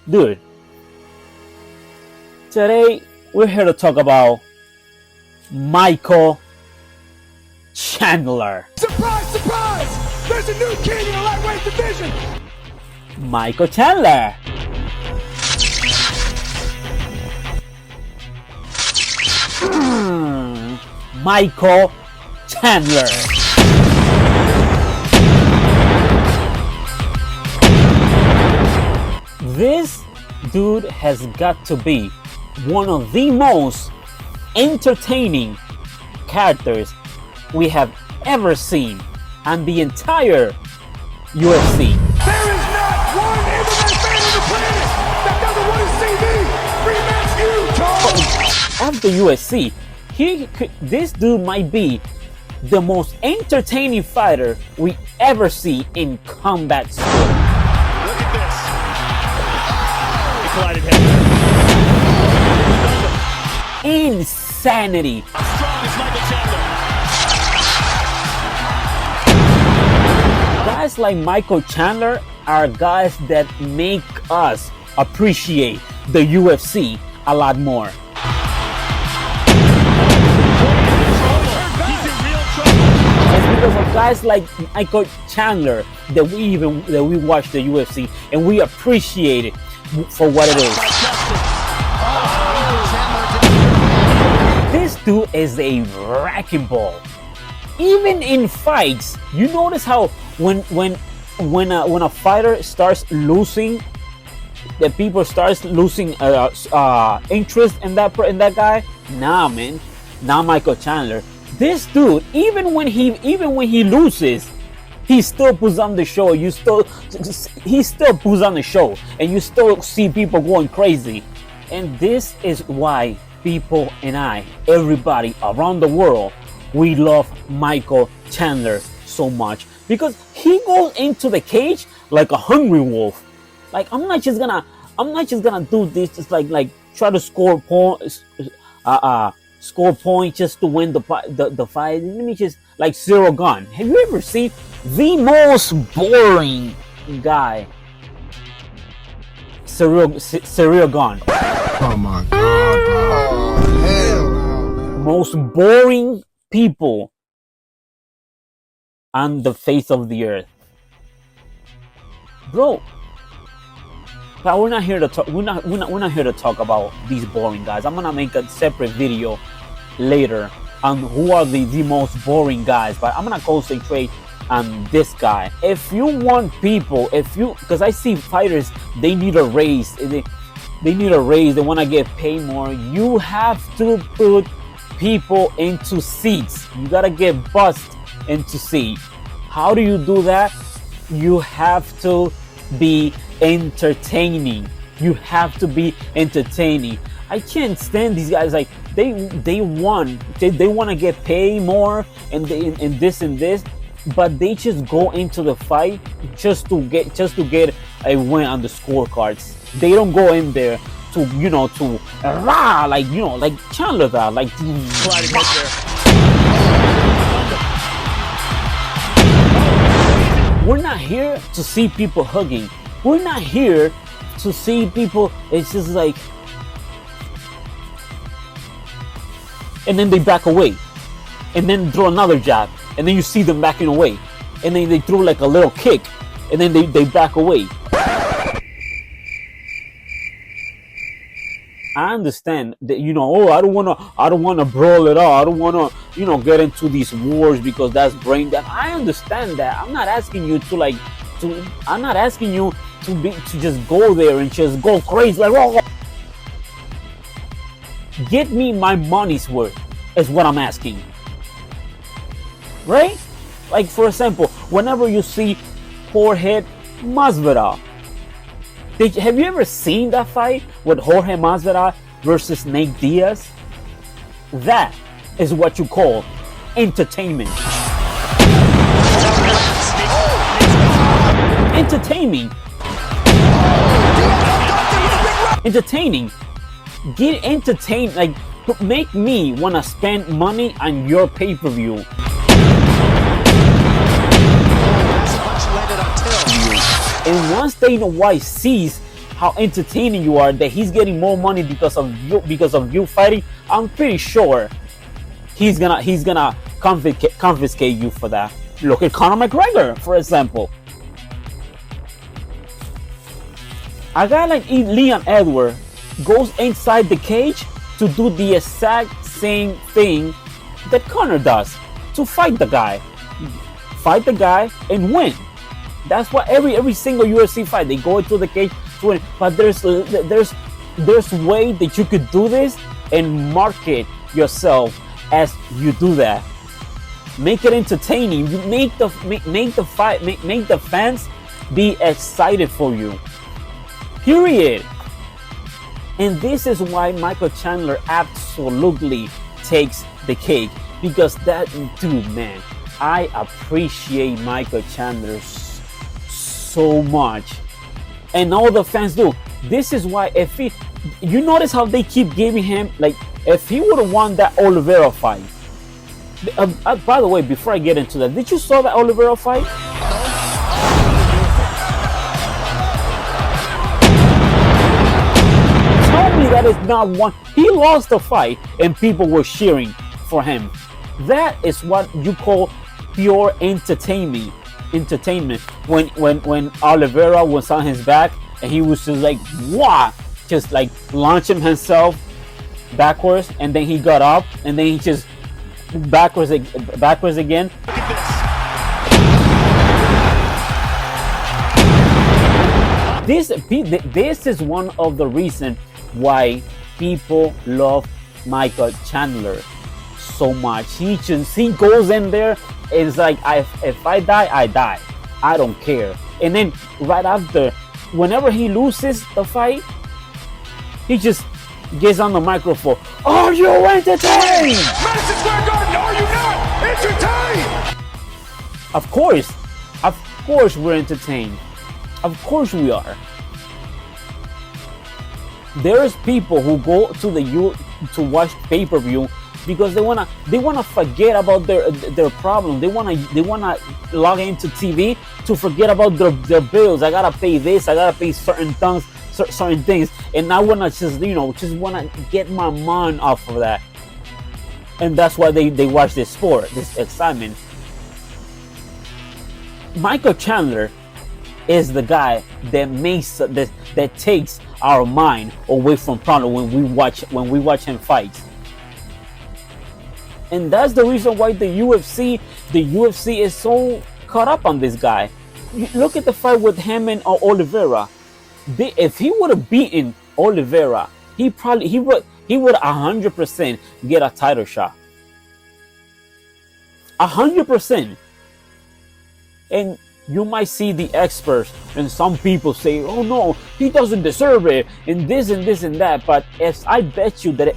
Dude, today we're here to talk about Michael Chandler. Surprise, surprise! There's a new king in the lightweight division! Michael Chandler. Michael Chandler. This dude has got to be one of the most entertaining characters we have ever seen on the entire UFC. There is not one MMA fan on the planet that doesn't want to see me rematch you, Tom! After UFC, this dude might be the most entertaining fighter we ever see in combat sport. Look at this. He collided head. Insanity. How strong is Michael Chandler? Guys like Michael Chandler are guys that make us appreciate the UFC a lot more. It's because of guys like Michael Chandler that we watch the UFC and we appreciate it for what it is. This dude is a wrecking ball. Even in fights, you notice how when a fighter starts losing, that people starts losing interest in that guy. Nah, man, not Michael Chandler. This dude, even when he loses, he still puts on the show. He still puts on the show, and you still see people going crazy. And this is why people and everybody around the world, we love Michael Chandler so much, because he goes into the cage like a hungry wolf. Like, I'm not just gonna do this just like try to score points just to win the fight. Let me just like Zero Gun. Have you ever seen the most boring guy? Zero Gun. Oh my God! Oh, hell no, man. Most boring people on the face of the earth, bro. But we're not here to talk. We're not here to talk about these boring guys. I'm gonna make a separate video later on who are the most boring guys. But I'm gonna concentrate on this guy. If you want people, because I see fighters, they need a raise. They need a raise. They want to get paid more. You have to put people into seats. You gotta get bust into seat. How do you do that? You have to be entertaining. You have to be entertaining. I can't stand these guys. Like they want to get paid more and this, but they just go into the fight just to get a win on the scorecards. They don't go in there to like Chandler that like Colliding head there. We're not here to see people hugging. We're not here to see people. It's just like, and then they back away, and then throw another jab, and then you see them backing away, and then they throw like a little kick, and then they back away. I understand that, I don't wanna brawl it out. I don't wanna, get into these wars because that's brain dead. I understand that. I'm not asking you to just go there and just go crazy like, oh. Get me my money's worth is what I'm asking. Right? Like, for example, whenever you see Jorge Masvidal, have you ever seen that fight with Jorge Masvidal versus Nate Diaz? That is what you call entertainment. Entertaining. Entertaining. Get entertained. Like, make me want to spend money on your pay-per-view. And once Dana White sees how entertaining you are, that he's getting more money because of you fighting, I'm pretty sure he's gonna confiscate you for that. Look at Conor McGregor, for example. A guy like Leon Edwards goes inside the cage to do the exact same thing that Conor does, to fight the guy and win. That's what every single UFC fight, they go into the cage to win. But there's way that you could do this and market yourself as you do that. Make it entertaining. You make the fans be excited for you. Period. And this is why Michael Chandler absolutely takes the cake, because that dude, man, I appreciate Michael Chandler so much, and all the fans do. This is why, if you notice how they keep giving him, like, if he would have won that Oliveira fight. By the way, before I get into that, did you saw that Oliveira fight? That is not one. He lost the fight and people were cheering for him. That is what you call pure entertainment. When Oliveira was on his back and he was just like, what? Just like launching himself backwards, and then he got up and then he just backwards again. This is one of the reasons why people love Michael Chandler so much. He goes in there and it's like, if I die, I die. I don't care. And then right after, whenever he loses the fight, he just gets on the microphone. Are you entertained? Madison Square Garden, are you not entertained? Of course we're entertained. Of course we are. There's people who go to to watch pay-per-view because they wanna forget about their problem. They wanna log into TV to forget about their bills. I gotta pay this. I gotta pay certain things, and I wanna just wanna get my mind off of that. And that's why they watch this sport, this excitement. Michael Chandler is the guy that takes our mind away from problem when we watch him fight. And that's the reason why the UFC is so caught up on this guy. Look at the fight with him and Oliveira. If he would have beaten Oliveira, he would 100% get a title shot. 100%. And you might see the experts and some people say, oh no, he doesn't deserve it, and this and this and that. But if I bet you that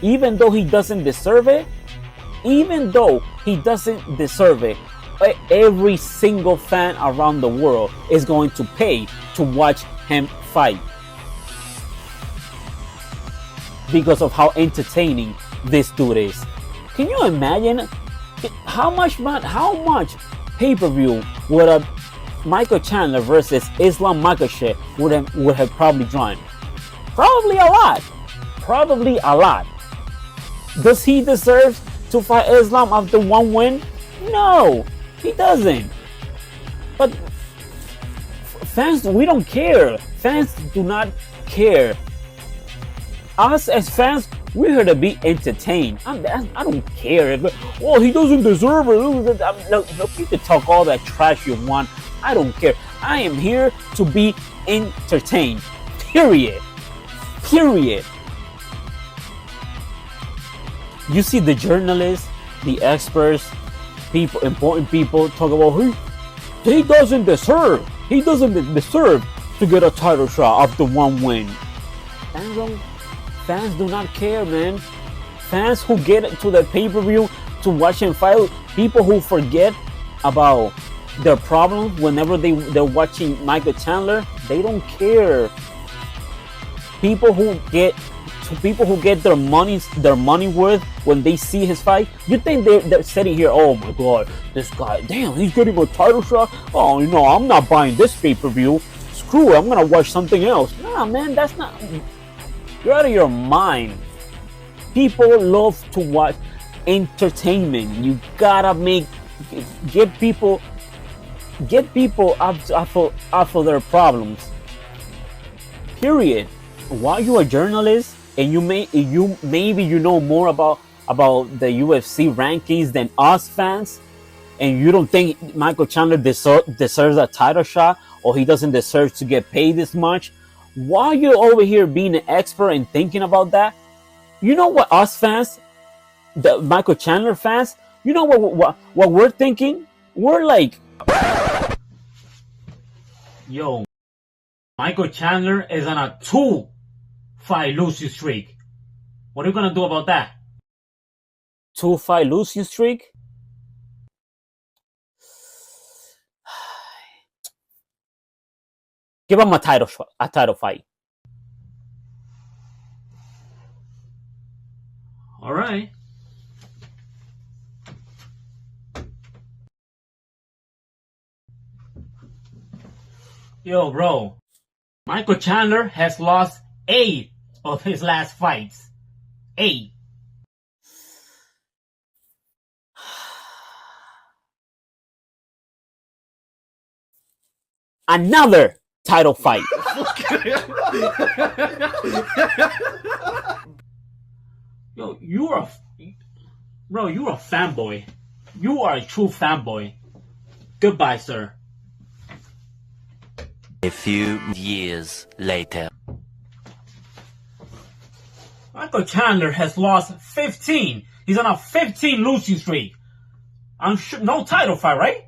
even though he doesn't deserve it, every single fan around the world is going to pay to watch him fight, because of how entertaining this dude is. Can you imagine how much pay-per-view would a Michael Chandler versus Islam Makhachev would have probably drawn? Probably a lot. Does he deserve to fight Islam after one win? No, he doesn't. But fans, we don't care. Fans do not care. Us as fans, we're here to be entertained. I don't care if he doesn't deserve it. Look, you can talk all that trash you want. I don't care. I am here to be entertained. Period. You see the journalists, the experts, important people talk about he doesn't deserve to get a title shot after one win. Fans do not care, man. Fans who get to the pay-per-view to watch him fight, people who forget about their problems whenever they're watching Michael Chandler, they don't care. People who get their money worth when they see his fight, you think they're sitting here, oh my god, this guy, damn, he's getting a title shot. Oh no, I'm not buying this pay-per-view. screw it, I'm gonna watch something else. Nah, man, that's not. You're out of your mind. People love to watch entertainment. You gotta get people off of their problems. Period. While you're a journalist and maybe you know more about the UFC rankings than us fans, and you don't think Michael Chandler deserves a title shot, or he doesn't deserve to get paid this much, while you're over here being an expert and thinking about that, you know what us fans, the Michael Chandler fans, you know what we're thinking? We're like, yo, Michael Chandler is on a 2-fight losing streak. What are you gonna do about that? 2-fight losing streak? Give him a title fight. All right. Yo, bro. Michael Chandler has lost 8 of his last fights. 8. Another title fight. Yo, you're a fanboy. You are a true fanboy. Goodbye, sir. A few years later. Michael Chandler has lost 15. He's on a 15 losing streak. I'm sure no title fight, right?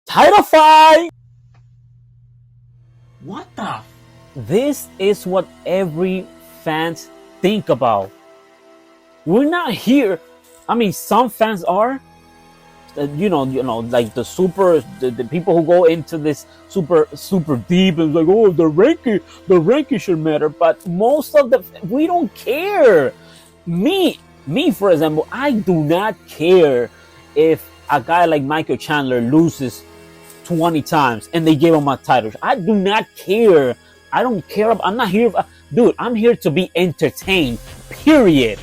Title fight! What the? This is what every fans think about. We're not here. I mean, some fans are. You know, like the people who go into this super deep and like, oh, the ranking should matter. But most of we don't care. Me, for example, I do not care if a guy like Michael Chandler loses 20 times and they gave him a title. I do not care. I don't care. I'm not here. Dude, I'm here to be entertained. Period.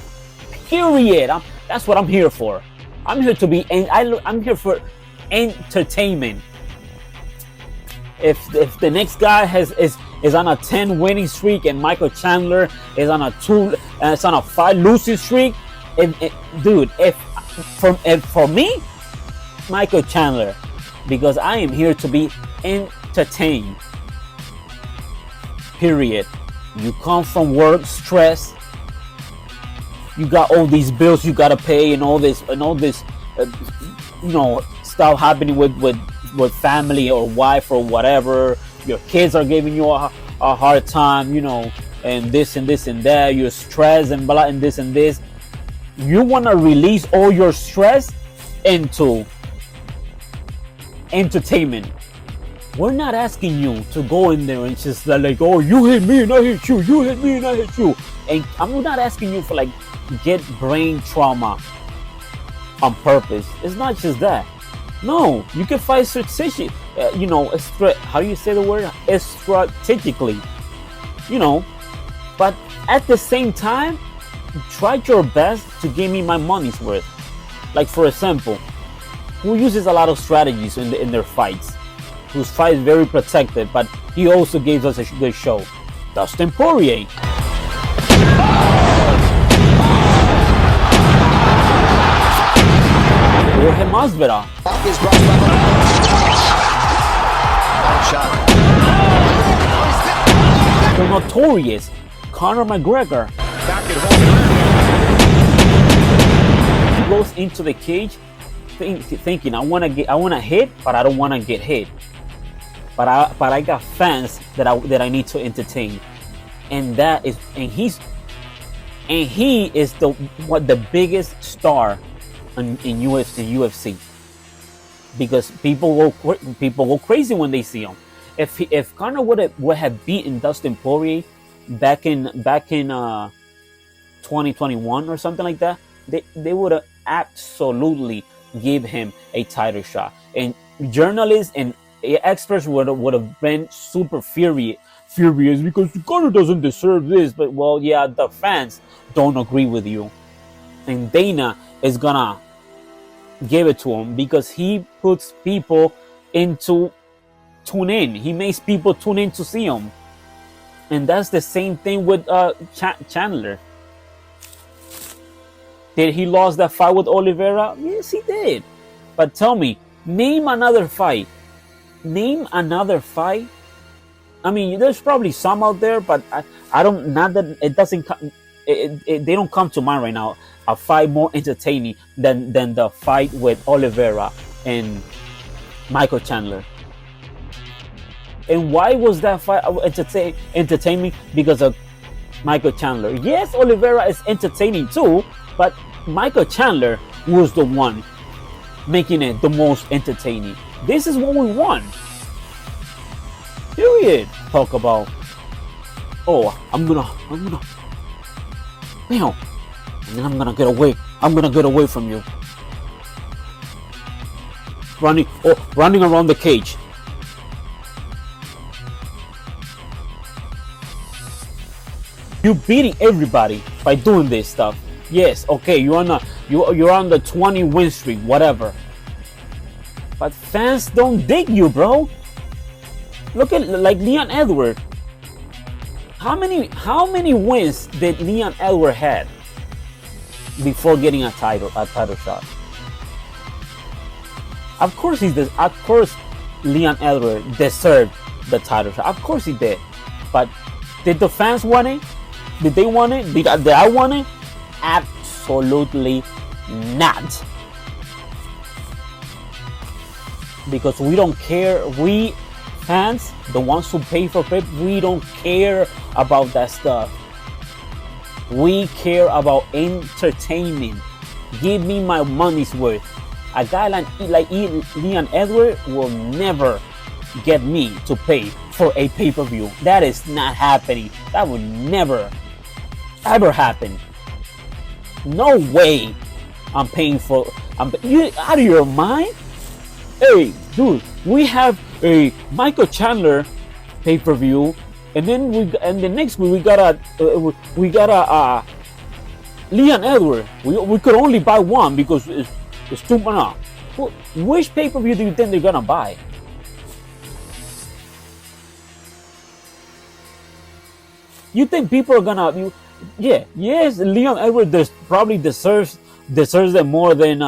That's what I'm here for. I'm here to be. I'm here for entertainment. If the next guy is on a 10 winning streak and Michael Chandler is on a 5 losing streak, dude, for me, Michael Chandler, because I am here to be entertained. Period. You come from work, stress. You got all these bills you gotta pay, and all this, stuff happening with family or wife or whatever. Your kids are giving you a hard time, and this and that. You're stressed and blah and this and this. You wanna release all your stress into entertainment. We're not asking you to go in there and just like, oh, you hit me and I hit you, you hit me and I hit you. And I'm not asking you for like get brain trauma on purpose. It's not just that. No, you can fight strategically. How do you say the word? Strategically. But at the same time, try your best to give me my money's worth. Like, for example, who uses a lot of strategies in their fights, whose fight is very protected, but he also gives us a good show. Dustin Poirier. Jorge Masvidal. The notorious Conor McGregor. He goes into the cage thinking, I want to hit, but I don't want to get hit. But I got fans that I need to entertain, and he is the biggest star in UFC, because people go crazy when they see him. if Conor would have beaten Dustin Poirier back in 2021 or something like that, they would have absolutely give him a title shot, and journalists and experts would have been super furious because Conor doesn't deserve this. But well, yeah, the fans don't agree with you, and Dana is gonna give it to him because he puts people into tune in. He makes people tune in to see him, and that's the same thing with Chandler. Did he lose that fight with Oliveira? Yes, he did. But tell me, name another fight. Name another fight. I mean, there's probably some out there, but I don't. Not that it doesn't. They don't come to mind right now. A fight more entertaining than the fight with Oliveira and Michael Chandler. And why was that fight entertaining? Because of Michael Chandler. Yes, Oliveira is entertaining too, but Michael Chandler was the one making it the most entertaining. This is what we want. Period. Talk about, oh, I'm gonna, bam, and then I'm gonna get away. I'm gonna get away from you. Running around the cage. You're beating everybody by doing this stuff. Yes, okay, you're on the 20 win streak, whatever. But fans don't dig you, bro. Look at like Leon Edwards. How many wins did Leon Edwards had before getting a title shot? Of course Leon Edwards deserved the title shot. Of course he did. But did the fans want it? Did they want it? Did I want it? Absolutely not. Because we don't care. We fans, the ones who pay for it, we don't care about that stuff. We care about entertainment. Give me my money's worth. A guy like Leon Edwards will never get me to pay for a pay-per-view. That is not happening. That would never ever happen. No way I'm paying for. You out of your mind? Hey, dude, we have a Michael Chandler pay-per-view, and then the next week we got a Leon Edwards. We could only buy one because it's too much. Which pay-per-view do you think they're gonna buy? You think people are gonna? Yes, Leon Edwards probably deserves it more than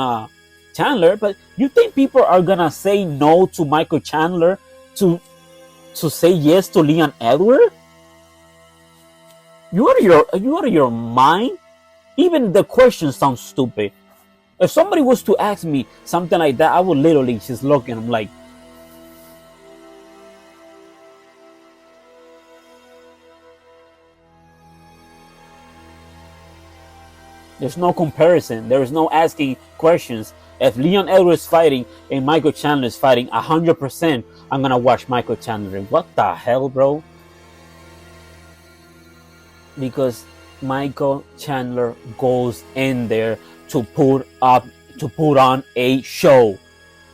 Chandler, but you think people are gonna say no to Michael Chandler to say yes to Leon Edwards? You out of your mind? Even the question sounds stupid. If somebody was to ask me something like that, I would literally just look and I'm like, there's no comparison. There is no asking questions. If Leon Edwards is fighting and Michael Chandler is fighting, 100%, I'm gonna watch Michael Chandler. What the hell, bro? Because Michael Chandler goes in there to put on a show.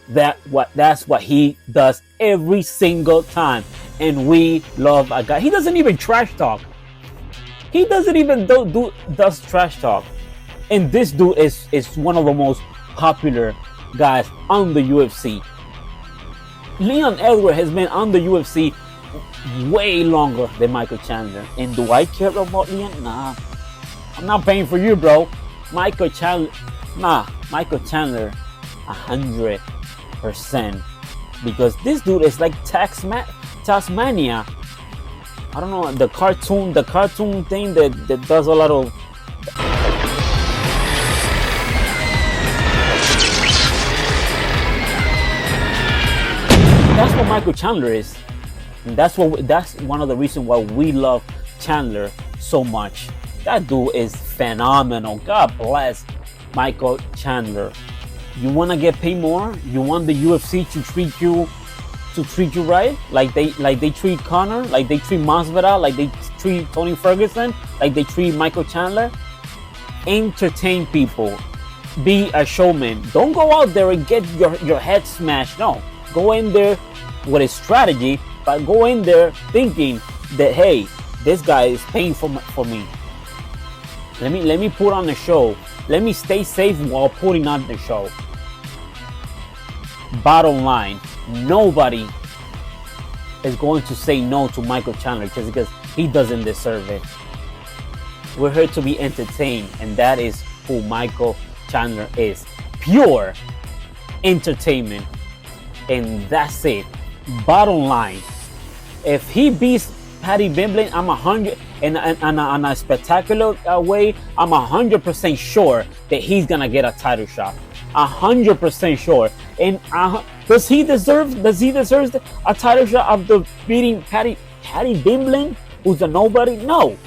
That's what he does every single time, and we love a guy. He doesn't even trash talk. He doesn't even does trash talk. And this dude is one of the most popular guys on the UFC. Leon Edwards has been on the UFC way longer than Michael Chandler. And do I care about Leon? Nah. I'm not paying for you, bro. Michael Chandler, 100%. Because this dude is like Tasmania. I don't know, the cartoon thing that does a lot of. That's what Michael Chandler is. And that's one of the reasons why we love Chandler so much. That dude is phenomenal. God bless Michael Chandler. You want to get paid more? You want the UFC to to treat you right, like they treat Conor, like they treat Masvidal, like they treat Tony Ferguson, like they treat Michael Chandler. Entertain people. Be a showman. Don't go out there and get your head smashed. No, go in there with a strategy, but go in there thinking that, hey, this guy is paying for me. Let me put on the show. Let me stay safe while putting on the show. Bottom line, nobody is going to say no to Michael Chandler just because he doesn't deserve it. We're here to be entertained, and that is who Michael Chandler is. Pure entertainment, and that's it. Bottom line, if he beats Paddy Bimblin, I'm 100 in a spectacular way. I'm 100% sure that he's gonna get a title shot. 100% sure. And does he deserve a title shot after beating Paddy Bimblin, who's a nobody? No,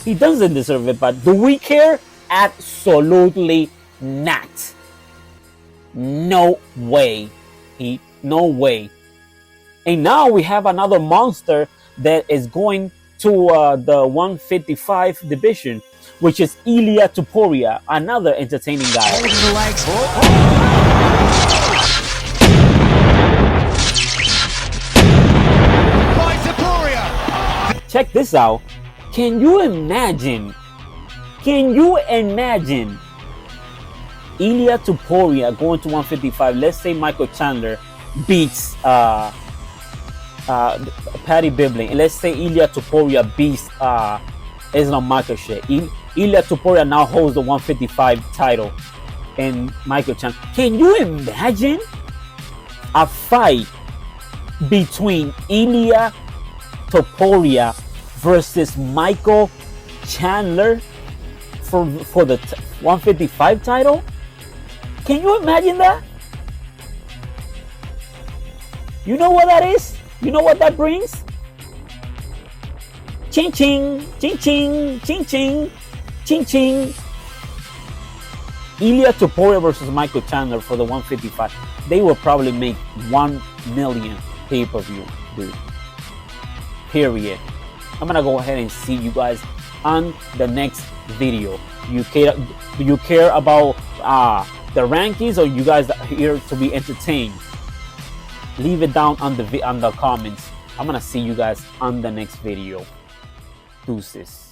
he doesn't deserve it. But do we care? Absolutely not. No way. No way. And now we have another monster that is going to the 155 division, which is Ilia Topuria, another entertaining guy. Check this out. Can you imagine Ilia Topuria going to 155? Let's say Michael Chandler beats Paddy Bimblin, and let's say Ilia Topuria beats Islam Makhachev. Ilia Topuria now holds the 155 title, and Michael Chandler. Can you imagine a fight between Ilia Topuria versus Michael Chandler for the 155 title? Can you imagine that? You know what that is? You know what that brings? Ching ching, ching ching, ching ching, ching ching. Ilia Topuria versus Michael Chandler for the 155. They will probably make 1 million pay-per-view, dude. Period. I'm gonna go ahead and see you guys on the next video. Do you care about the rankings, or you guys are here to be entertained? Leave it down on the comments. I'm gonna see you guys on the next video. Deuces.